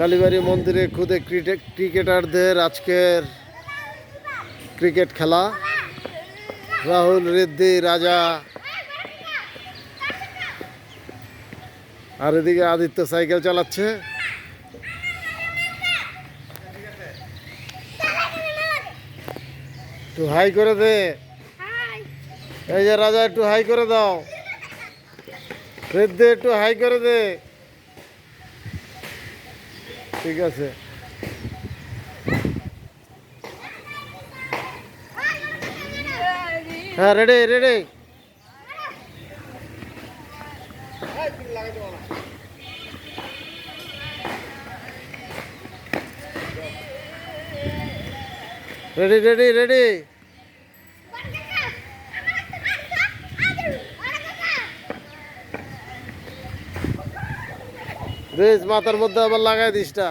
কালীবাড়ি মন্দিরে খুদে ক্রিকেটারদের আজকের ক্রিকেট খেলা। রাহুল, ঋদ্ধি, রাজা আর এদিকে আদিত্য সাইকেল চালাচ্ছে। একটু হাই করে দে। এই যে রাজা, একটু হাই করে দাও। ঋদ্ধি, একটু হাই করে দে। ঠিক আছে। হ্যাঁ, ready ready. Ready ready ready. Race মাথার মধ্যে আবার লাগাই দিসটা।